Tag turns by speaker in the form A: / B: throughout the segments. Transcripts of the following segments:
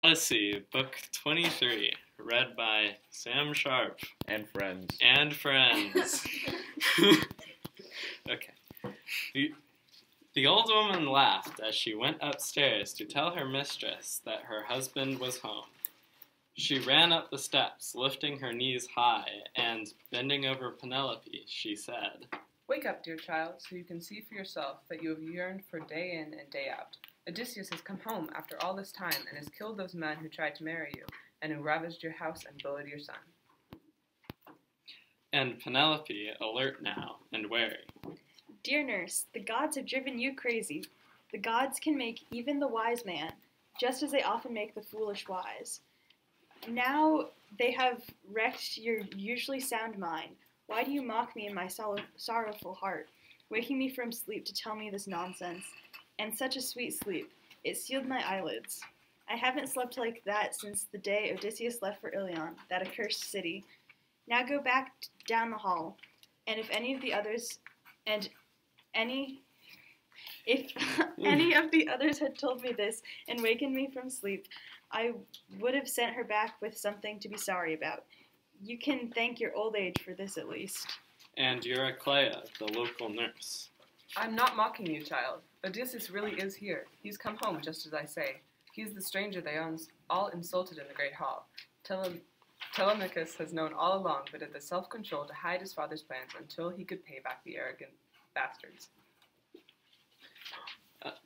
A: Odyssey, Book 23, read by Sam Sharp.
B: And friends.
A: And friends. Okay. The old woman laughed as she went upstairs to tell her mistress that her husband was home. She ran up the steps, lifting her knees high, and, bending over Penelope, she said,
C: "Wake up, dear child, so you can see for yourself that you have yearned for day in and day out. Odysseus has come home after all this time and has killed those men who tried to marry you, and who ravaged your house and bullied your son."
A: And Penelope, alert now and wary.
D: "Dear nurse, the gods have driven you crazy. The gods can make even the wise man, just as they often make the foolish wise. Now they have wrecked your usually sound mind. Why do you mock me in my sorrowful heart, waking me from sleep to tell me this nonsense? And such a sweet sleep. It sealed my eyelids. I haven't slept like that since the day Odysseus left for Ilion, that accursed city. Now go back down the hall, and if any of the others had told me this and wakened me from sleep, I would have sent her back with something to be sorry about. You can thank your old age for this at least."
A: And Euryclea, the local nurse.
C: "I'm not mocking you, child. Odysseus really is here. He's come home, just as I say. He's the stranger they all insulted in the great hall. Telemachus has known all along, but had the self-control to hide his father's plans until he could pay back the arrogant bastards."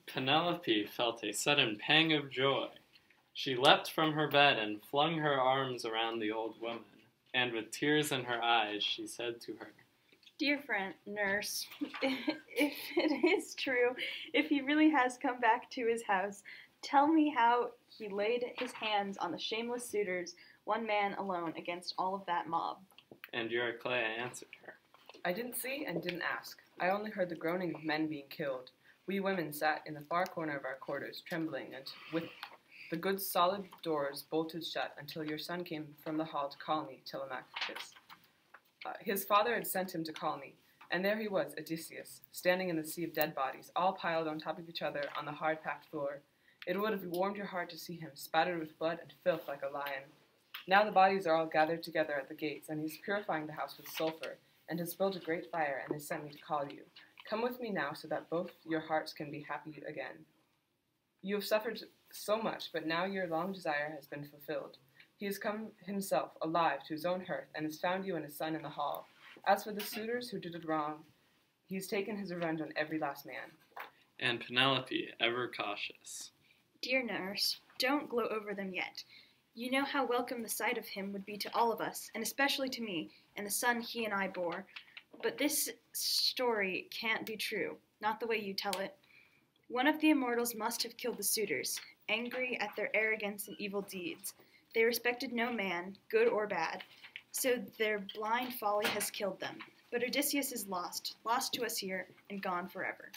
A: Penelope felt a sudden pang of joy. She leapt from her bed and flung her arms around the old woman, and with tears in her eyes, she said to her,
D: "Dear friend, nurse, if it is true, if he really has come back to his house, tell me how he laid his hands on the shameless suitors, one man alone against all of that mob."
A: And Euryclea answered her,
C: "I didn't see and didn't ask. I only heard the groaning of men being killed. We women sat in the far corner of our quarters, trembling, and with the good solid doors bolted shut until your son came from the hall to call me, Telemachus. His father had sent him to call me, and there he was, Odysseus, standing in the sea of dead bodies, all piled on top of each other on the hard-packed floor. It would have warmed your heart to see him, spattered with blood and filth like a lion. Now the bodies are all gathered together at the gates, and he's purifying the house with sulfur, and has built a great fire, and has sent me to call you. Come with me now, so that both your hearts can be happy again. You have suffered so much, but now your long desire has been fulfilled. He has come himself, alive, to his own hearth, and has found you and his son in the hall. As for the suitors who did it wrong, he has taken his revenge on every last man."
A: And Penelope, ever cautious,
D: "Dear nurse, don't gloat over them yet. You know how welcome the sight of him would be to all of us, and especially to me, and the son he and I bore. But this story can't be true, not the way you tell it. One of the immortals must have killed the suitors, angry at their arrogance and evil deeds. They respected no man, good or bad, so their blind folly has killed them. But Odysseus is lost to us here, and gone forever."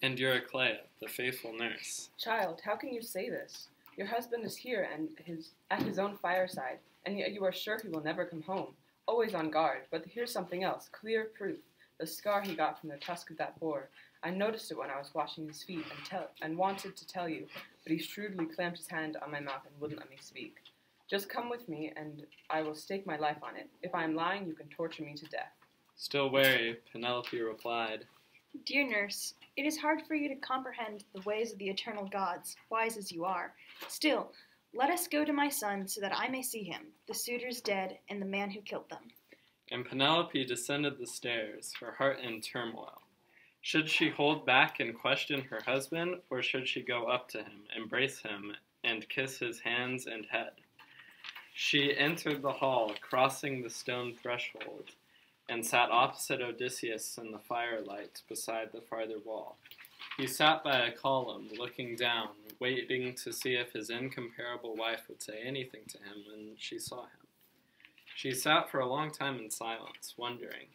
A: And Euryclea, the faithful nurse.
C: "Child, how can you say this? Your husband is here and at his own fireside, and yet you are sure he will never come home. Always on guard, but here's something else, clear proof, the scar he got from the tusk of that boar. I noticed it when I was washing his feet and wanted to tell you, but he shrewdly clamped his hand on my mouth and wouldn't let me speak. Just come with me, and I will stake my life on it. If I am lying, you can torture me to death."
A: Still wary, Penelope replied,
D: "Dear nurse, it is hard for you to comprehend the ways of the eternal gods, wise as you are. Still, let us go to my son so that I may see him, the suitors dead, and the man who killed them."
A: And Penelope descended the stairs, her heart in turmoil. Should she hold back and question her husband, or should she go up to him, embrace him, and kiss his hands and head? She entered the hall, crossing the stone threshold, and sat opposite Odysseus in the firelight beside the farther wall. He sat by a column, looking down, waiting to see if his incomparable wife would say anything to him when she saw him. She sat for a long time in silence, wondering.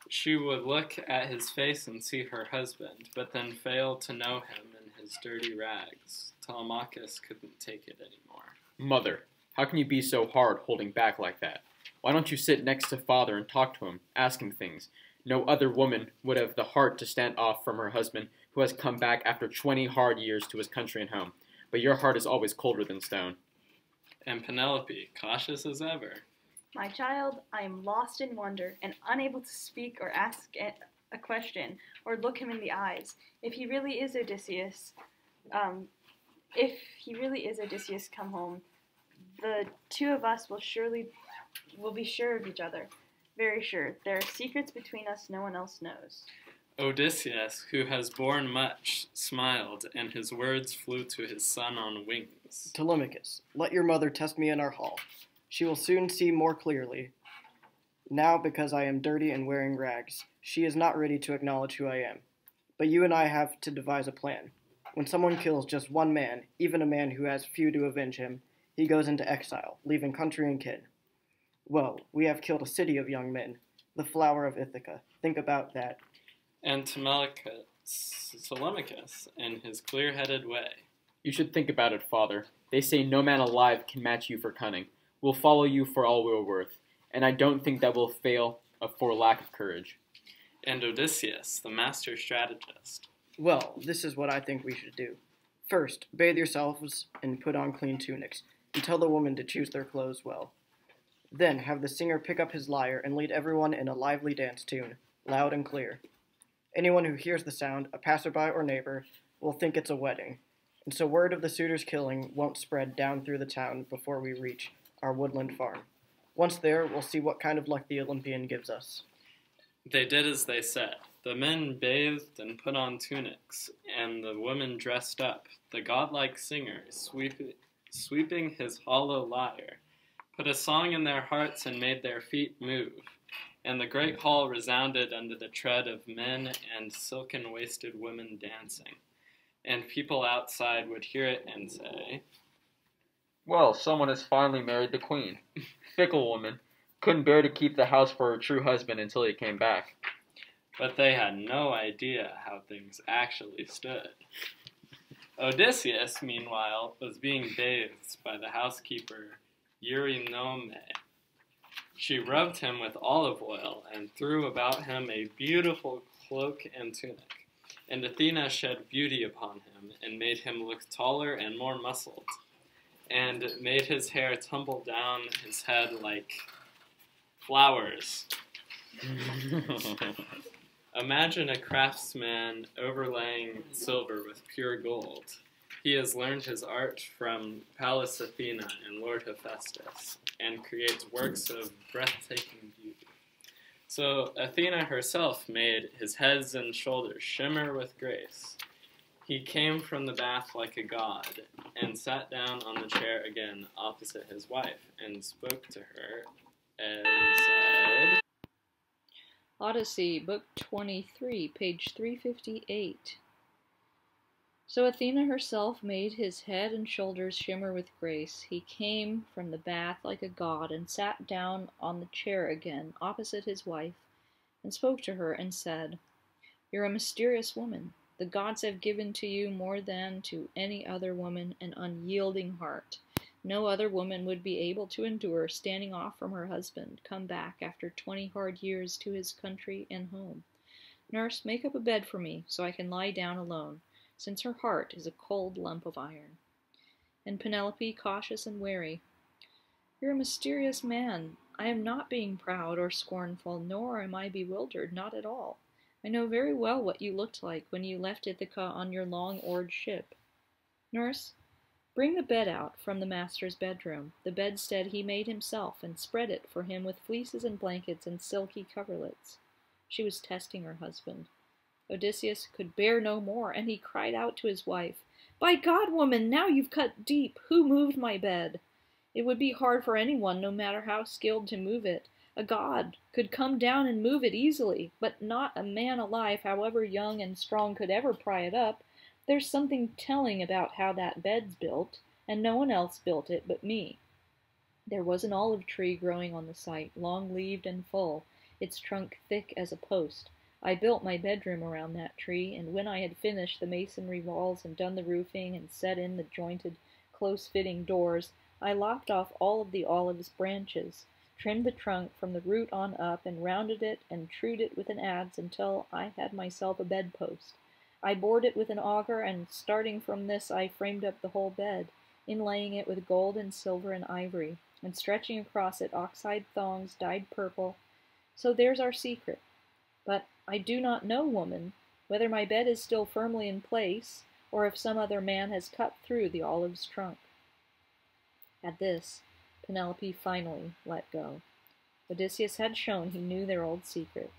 A: She would look at his face and see her husband, but then fail to know him in his dirty rags. Telemachus couldn't take it anymore.
B: "Mother, how can you be so hard holding back like that? Why don't you sit next to father and talk to him, ask him things? No other woman would have the heart to stand off from her husband who has come back after 20 hard years to his country and home. but your heart is always colder than stone.
A: And Penelope, cautious as ever.
D: My child, I am lost in wonder and unable to speak or ask a question or look him in the eyes. If he really is Odysseus, come home, the two of us will be sure of each other. Very sure. There are secrets between us no one else knows.
A: Odysseus, who has borne much, smiled, and his words flew to his son on wings.
E: Telemachus, let your mother test me in our hall. She will soon see more clearly. Now, because I am dirty and wearing rags, she is not ready to acknowledge who I am. But you and I have to devise a plan. When someone kills just one man, even a man who has few to avenge him, he goes into exile, leaving country and kin. Well, we have killed a city of young men, the flower of Ithaca. Think about that.
A: And Telemachus, in his clear-headed way.
B: You should think about it, father. They say no man alive can match you for cunning. We'll follow you for all we're worth, and I don't think that we'll fail for lack of courage.
A: And Odysseus, the master strategist.
E: Well, this is what I think we should do. First, bathe yourselves and put on clean tunics, and tell the woman to choose their clothes well. Then have the singer pick up his lyre and lead everyone in a lively dance tune, loud and clear. Anyone who hears the sound, a passerby or neighbor, will think it's a wedding, and so word of the suitors' killing won't spread down through the town before we reach our woodland farm. Once there, we'll see what kind of luck the Olympian gives us.
A: They did as they said. The men bathed and put on tunics, and the women dressed up. The godlike singer, sweeping his hollow lyre, put a song in their hearts and made their feet move. And the great hall resounded under the tread of men and silken-waisted women dancing. And people outside would hear it and say,
B: Well, someone has finally married the queen. Fickle woman. Couldn't bear to keep the house for her true husband until he came back.
A: But they had no idea how things actually stood. Odysseus, meanwhile, was being bathed by the housekeeper Eurynome. She rubbed him with olive oil and threw about him a beautiful cloak and tunic. And Athena shed beauty upon him and made him look taller and more muscled, and made his hair tumble down his head like flowers. Imagine a craftsman overlaying silver with pure gold. He has learned his art from Pallas Athena and Lord Hephaestus, and creates works of breathtaking beauty. So Athena herself made his head and shoulders shimmer with grace. He came from the bath like a god, and sat down on the chair again opposite his wife, and spoke to her, and said...
F: Odyssey, Book 23, page 358. So Athena herself made his head and shoulders shimmer with grace. He came from the bath like a god, and sat down on the chair again, opposite his wife, and spoke to her, and said, You're a mysterious woman. The gods have given to you more than to any other woman an unyielding heart. No other woman would be able to endure standing off from her husband, come back after 20 hard years to his country and home. Nurse, make up a bed for me, so I can lie down alone, since her heart is a cold lump of iron. And Penelope, cautious and wary, You're a mysterious man. I am not being proud or scornful, nor am I bewildered, not at all. I know very well what you looked like when you left Ithaca on your long-oared ship. Nurse, bring the bed out from the master's bedroom, the bedstead he made himself, and spread it for him with fleeces and blankets and silky coverlets. She was testing her husband. Odysseus could bear no more, and he cried out to his wife, By God, woman, now you've cut deep. Who moved my bed? It would be hard for anyone, no matter how skilled, to move it. A god could come down and move it easily, but not a man alive, however young and strong, could ever pry it up. There's something telling about how that bed's built, and no one else built it but me. There was an olive tree growing on the site, long-leaved and full, its trunk thick as a post. I built my bedroom around that tree, and when I had finished the masonry walls and done the roofing and set in the jointed, close-fitting doors, I lopped off all of the olive's branches, trimmed the trunk from the root on up, and rounded it and trued it with an adze until I had myself a bedpost. I bored it with an auger, and starting from this I framed up the whole bed, inlaying it with gold and silver and ivory, and stretching across it oxhide thongs dyed purple. So there's our secret. But I do not know, woman, whether my bed is still firmly in place, or if some other man has cut through the olive's trunk." At this, Penelope finally let go. Odysseus had shown he knew their old secret.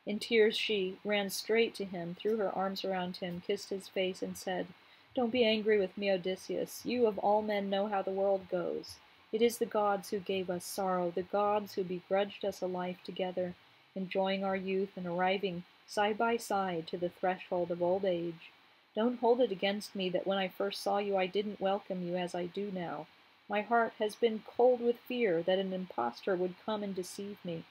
F: In tears she ran straight to him, threw her arms around him, kissed his face, and said, "Don't be angry with me, Odysseus. You of all men know how the world goes. It is the gods who gave us sorrow, the gods who begrudged us a life together, enjoying our youth and arriving side by side to the threshold of old age. Don't hold it against me that when I first saw you I didn't welcome you as I do now. My heart has been cold with fear that an impostor would come and deceive me.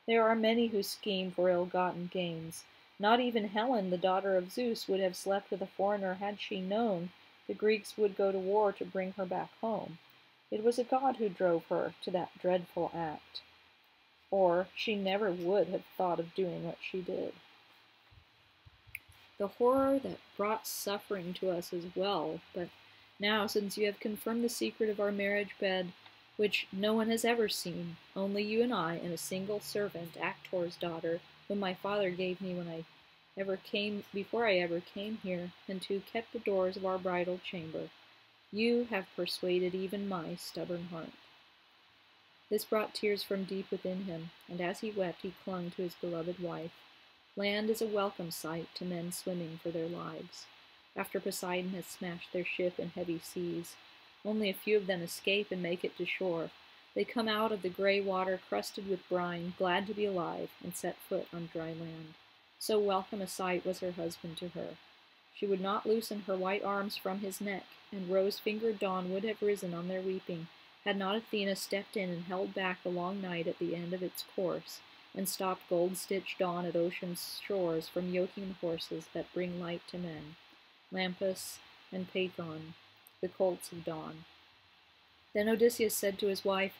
F: There are many who scheme for ill-gotten gains. Not even Helen, the daughter of Zeus, would have slept with a foreigner had she known the Greeks would go to war to bring her back home. It was a god who drove her to that dreadful act, or she never would have thought of doing what she did. The horror that brought suffering to us as well, but now, since you have confirmed the secret of our marriage bed, which no one has ever seen, only you and I and a single servant, Actor's daughter, whom my father gave me before I ever came here, and who kept the doors of our bridal chamber, you have persuaded even my stubborn heart." This brought tears from deep within him, and as he wept he clung to his beloved wife. Land is a welcome sight to men swimming for their lives. After Poseidon has smashed their ship in heavy seas, only a few of them escape and make it to shore. They come out of the gray water crusted with brine, glad to be alive, and set foot on dry land. So welcome a sight was her husband to her. She would not loosen her white arms from his neck, and rose-fingered dawn would have risen on their weeping, had not Athena stepped in and held back the long night at the end of its course, and stopped gold-stitched dawn at ocean's shores from yoking the horses that bring light to men, Lampus and Pathon, the colts of dawn. Then Odysseus said to his wife,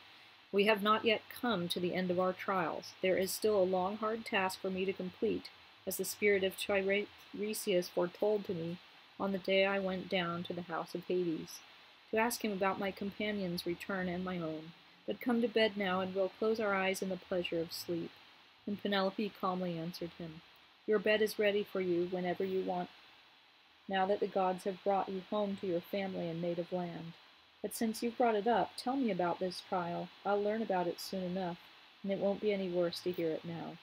F: "We have not yet come to the end of our trials. There is still a long, hard task for me to complete, as the spirit of Tiresias foretold to me on the day I went down to the house of Hades, to ask him about my companion's return and my own. But come to bed now, and we'll close our eyes in the pleasure of sleep." And Penelope calmly answered him, "Your bed is ready for you whenever you want, now that the gods have brought you home to your family and native land. But since you've brought it up, tell me about this trial. I'll learn about it soon enough, and it won't be any worse to hear it now."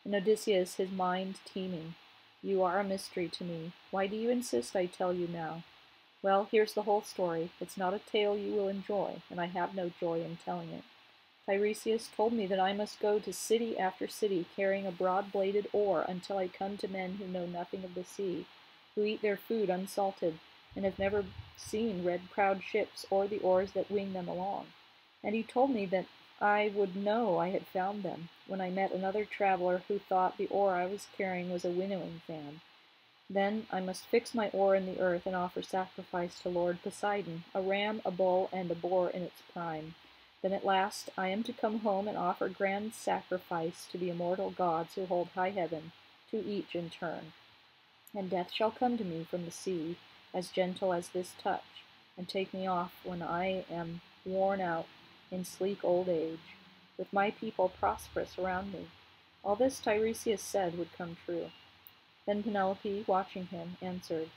F: And Odysseus, his mind teeming, "You are a mystery to me. Why do you insist I tell you now? Well, here's the whole story. It's not a tale you will enjoy, and I have no joy in telling it. Tiresias told me that I must go to city after city carrying a broad-bladed oar until I come to men who know nothing of the sea, who eat their food unsalted, and have never seen red-prowed ships or the oars that wing them along. And he told me that I would know I had found them when I met another traveler who thought the oar I was carrying was a winnowing fan. Then I must fix my oar in the earth and offer sacrifice to Lord Poseidon, a ram, a bull, and a boar in its prime. Then at last I am to come home and offer grand sacrifice to the immortal gods who hold high heaven, to each in turn. And death shall come to me from the sea, as gentle as this touch, and take me off when I am worn out in sleek old age, with my people prosperous around me. All this Tiresias said would come true." Then Penelope, watching him, answered,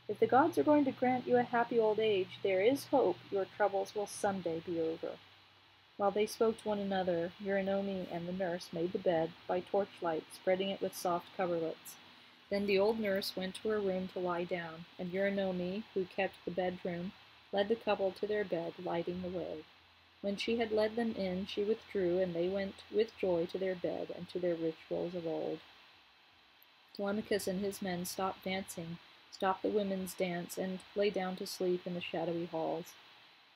F: "If the gods are going to grant you a happy old age, there is hope your troubles will someday be over." While they spoke to one another, Eurynome and the nurse made the bed by torchlight, spreading it with soft coverlets. Then the old nurse went to her room to lie down, and Eurynome, who kept the bedroom, led the couple to their bed, lighting the way. When she had led them in, she withdrew, and they went with joy to their bed and to their rituals of old. Telemachus and his men stopped dancing, stopped the women's dance, and lay down to sleep in the shadowy halls.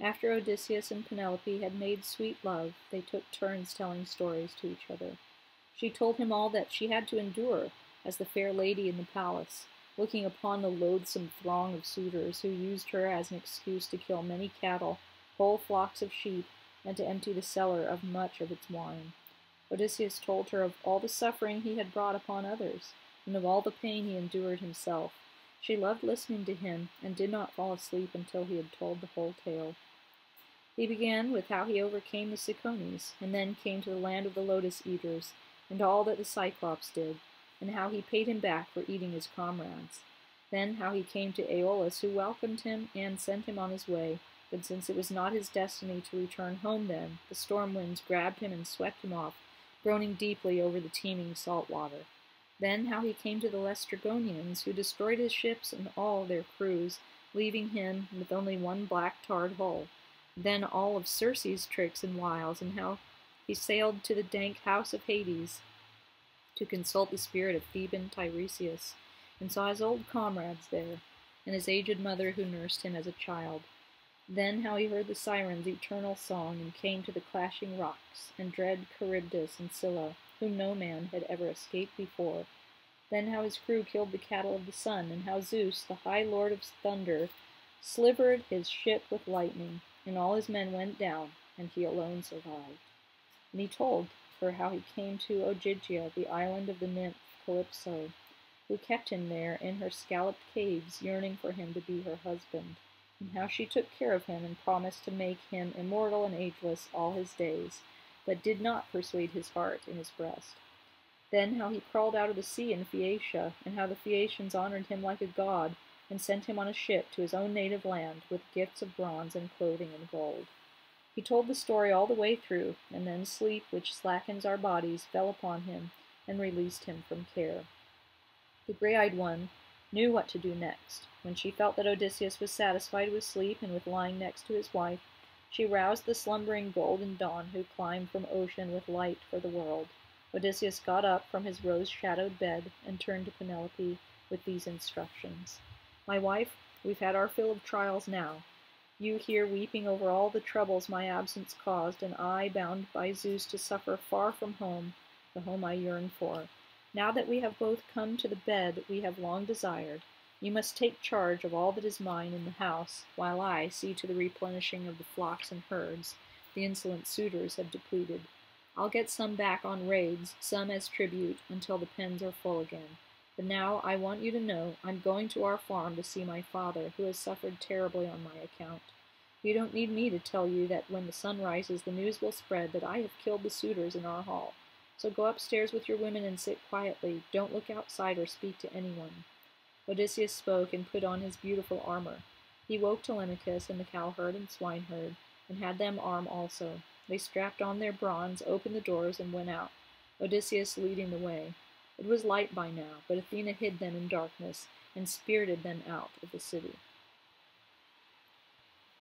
F: After Odysseus and Penelope had made sweet love, they took turns telling stories to each other. She told him all that she had to endure as the fair lady in the palace, looking upon the loathsome throng of suitors who used her as an excuse to kill many cattle, whole flocks of sheep, and to empty the cellar of much of its wine. Odysseus told her of all the suffering he had brought upon others, and of all the pain he endured himself, She loved listening to him, and did not fall asleep until he had told the whole tale. He began with how he overcame the Cicones, and then came to the land of the Lotus Eaters, and all that the Cyclops did, and how he paid him back for eating his comrades. Then how he came to Aeolus, who welcomed him and sent him on his way, but since it was not his destiny to return home then, the storm winds grabbed him and swept him off, groaning deeply over the teeming salt water. Then how he came to the Laestrygonians, who destroyed his ships and all their crews, leaving him with only one black tarred hull. Then all of Circe's tricks and wiles, and how he sailed to the dank house of Hades to consult the spirit of Theban Tiresias, and saw his old comrades there, and his aged mother who nursed him as a child. Then how he heard the sirens' eternal song, and came to the clashing rocks, and dread Charybdis and Scylla, whom no man had ever escaped before. Then how his crew killed the cattle of the sun, and how Zeus, the high lord of thunder, slivered his ship with lightning, and all his men went down, and he alone survived. And he told her how he came to Ogygia, the island of the nymph Calypso, who kept him there in her scalloped caves, yearning for him to be her husband, and how she took care of him and promised to make him immortal and ageless all his days, but did not persuade his heart in his breast. Then how he crawled out of the sea in Phaeacia, and how the Phaeacians honored him like a god, and sent him on a ship to his own native land with gifts of bronze and clothing and gold. He told the story all the way through, and then sleep, which slackens our bodies, fell upon him, and released him from care. The gray-eyed one knew what to do next. When she felt that Odysseus was satisfied with sleep and with lying next to his wife, she roused the slumbering golden dawn who climbed from ocean with light for the world. Odysseus got up from his rose-shadowed bed and turned to Penelope with these instructions. My wife, we've had our fill of trials now. You here weeping over all the troubles my absence caused, and I bound by Zeus to suffer far from home, the home I yearn for. Now that we have both come to the bed we have long desired, you must take charge of all that is mine in the house, while I see to the replenishing of the flocks and herds the insolent suitors have depleted. I'll get some back on raids, some as tribute, until the pens are full again. But now I want you to know I'm going to our farm to see my father, who has suffered terribly on my account. You don't need me to tell you that when the sun rises the news will spread that I have killed the suitors in our hall. So go upstairs with your women and sit quietly. Don't look outside or speak to anyone. Odysseus spoke and put on his beautiful armor. He woke Telemachus and the cowherd and swineherd, and had them arm also. They strapped on their bronze, opened the doors, and went out, Odysseus leading the way. It was light by now, but Athena hid them in darkness, and spirited them out of the city.